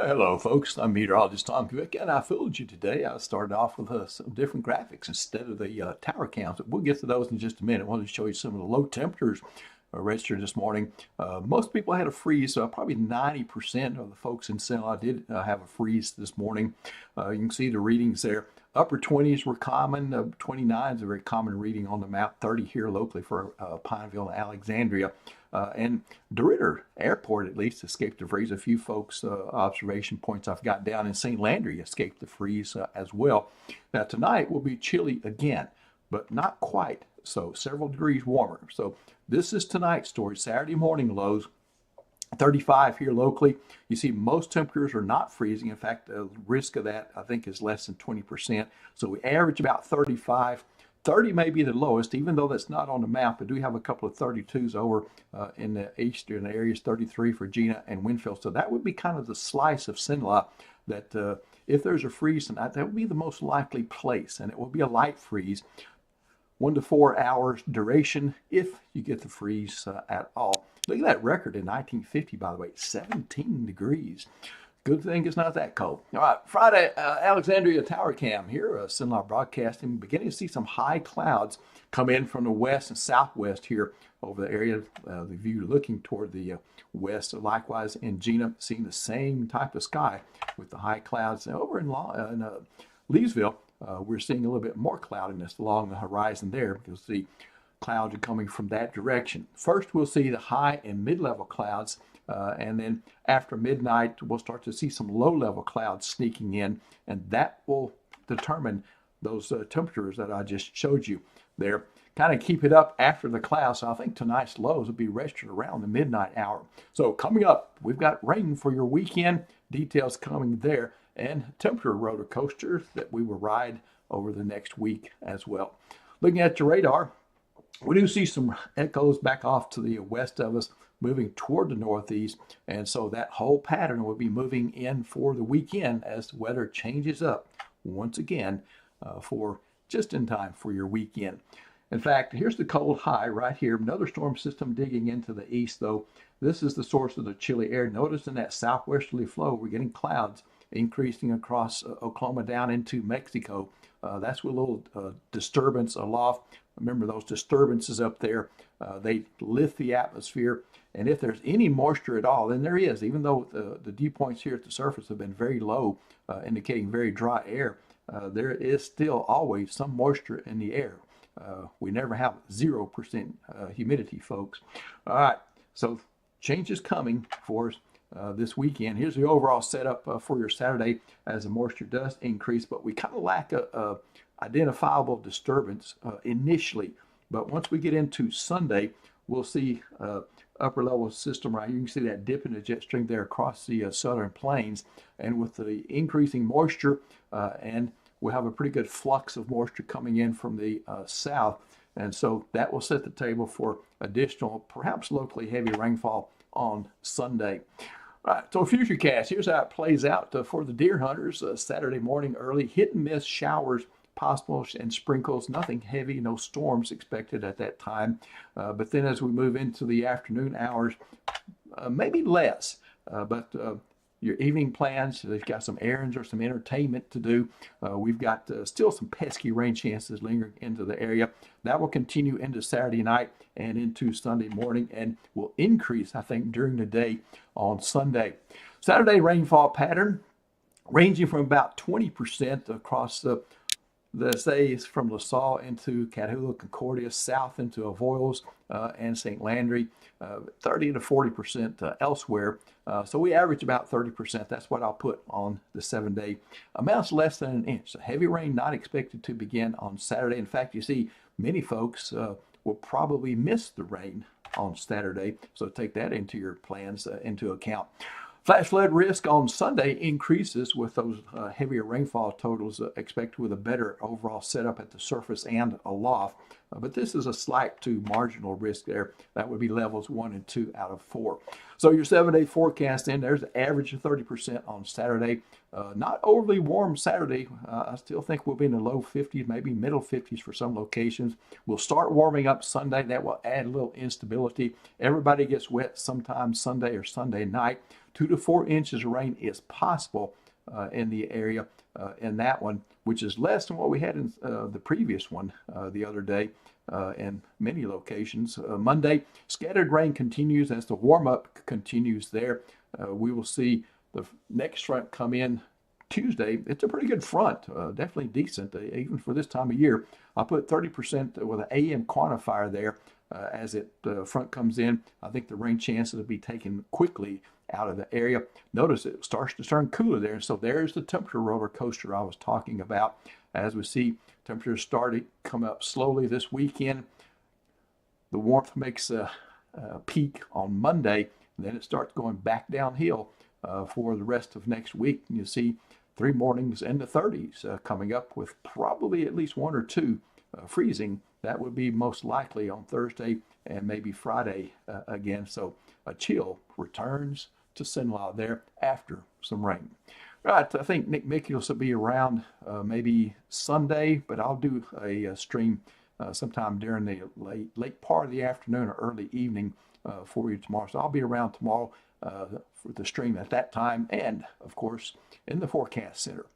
Hello, folks. I'm meteorologist Tom Kvick, and I fooled you today. I started off with some different graphics instead of the tower counts. We'll get to those in just a minute. I wanted to show you some of the low temperatures registered this morning. Most people had a freeze, so probably 90% of the folks in Central did have a freeze this morning. You can see the readings there. Upper 20s were common. 29 is a very common reading on the map. 30 here locally for Pineville and Alexandria. And DeRidder Airport, at least, escaped the freeze. A few folks' observation points I've got down in St. Landry escaped the freeze as well. Now, tonight will be chilly again, but not quite so, several degrees warmer. So this is tonight's story. Saturday morning lows, 35 here locally. You see most temperatures are not freezing. In fact, the risk of that, I think, is less than 20%. So we average about 35. 30 may be the lowest, even though that's not on the map. I do have a couple of 32s over in the eastern areas, 33 for Jena and Winfield. So that would be kind of the slice of Cenla that if there's a freeze tonight, that would be the most likely place. And it will be a light freeze, 1 to 4 hours duration if you get the freeze at all. Look at that record in 1950, by the way, 17 degrees. Good thing it's not that cold. All right, Friday, Alexandria Tower Cam here, Cenla Broadcasting, beginning to see some high clouds come in from the west and southwest here over the area. The view looking toward the west. Likewise in Jena, seeing the same type of sky with the high clouds. Now, over in Leesville, we're seeing a little bit more cloudiness along the horizon there because the clouds are coming from that direction. First, we'll see the high and mid-level clouds. And then after midnight, we'll start to see some low-level clouds sneaking in, and that will determine those temperatures that I just showed you there. Kind of keep it up after the clouds. So I think tonight's lows will be registered around the midnight hour. So coming up, we've got rain for your weekend. Details coming there, and temperature roller coasters that we will ride over the next week as well. Looking at your radar, we do see some echoes back off to the west of us, moving toward the northeast, and so that whole pattern will be moving in for the weekend as the weather changes up once again for just in time for your weekend. In fact, here's the cold high right here. Another storm system digging into the east, though. This is the source of the chilly air. Notice in that southwesterly flow, we're getting clouds increasing across Oklahoma down into Mexico. That's with a little disturbance aloft. Remember those disturbances up there, they lift the atmosphere. And if there's any moisture at all, and there is, even though the dew points here at the surface have been very low, indicating very dry air, there is still always some moisture in the air. We never have 0% humidity, folks. All right, so change is coming for us this weekend. Here's the overall setup for your Saturday as the moisture does increase, but we kind of lack a identifiable disturbance initially. But once we get into Sunday, we'll see upper level system right here. You can see that dip in the jet stream there across the southern plains. And with the increasing moisture, and we'll have a pretty good flux of moisture coming in from the south. And so that will set the table for additional, perhaps locally heavy rainfall on Sunday. All right, so Futurecast, here's how it plays out for the deer hunters. Saturday morning early, hit and miss showers possible and sprinkles, nothing heavy, no storms expected at that time. But then as we move into the afternoon hours, maybe less, but your evening plans, they've got some errands or some entertainment to do. We've got still some pesky rain chances lingering into the area. That will continue into Saturday night and into Sunday morning and will increase, I think, during the day on Sunday. Saturday rainfall pattern ranging from about 20% across the say is from LaSalle into Catahoula, Concordia, south into Avoyelles and St. Landry, 30 to 40% elsewhere. So we average about 30%. That's what I'll put on the 7-day. Amounts less than an inch. So heavy rain not expected to begin on Saturday. In fact, you see many folks will probably miss the rain on Saturday. So take that into your plans into account. Flash flood risk on Sunday increases with those heavier rainfall totals expected with a better overall setup at the surface and aloft. But this is a slight to marginal risk there. That would be levels 1 and 2 out of 4. So your 7-day forecast then, there's an average of 30% on Saturday. Not overly warm Saturday. I still think we'll be in the low 50s, maybe middle 50s for some locations. We'll start warming up Sunday. That will add a little instability. Everybody gets wet sometime Sunday or Sunday night. 2 to 4 inches of rain is possible in the area in that one, which is less than what we had in the previous one the other day in many locations. Monday, scattered rain continues as the warm-up continues there. We will see the next front come in Tuesday. It's a pretty good front, definitely decent, even for this time of year. I'll put 30% with an AM quantifier there as it front comes in. I think the rain chances will be taken quickly out of the area. Notice it starts to turn cooler there. So there's the temperature roller coaster I was talking about. As we see temperatures starting to come up slowly this weekend, the warmth makes a peak on Monday, and then it starts going back downhill for the rest of next week. And you see 3 mornings in the 30s coming up with probably at least 1 or 2 freezing. That would be most likely on Thursday and maybe Friday again. So a chill returns to Cenla there after some rain. Right, I think Nick Mickels will be around maybe Sunday, but I'll do a stream sometime during the late part of the afternoon or early evening for you tomorrow. So I'll be around tomorrow for the stream at that time, and of course in the Forecast Center.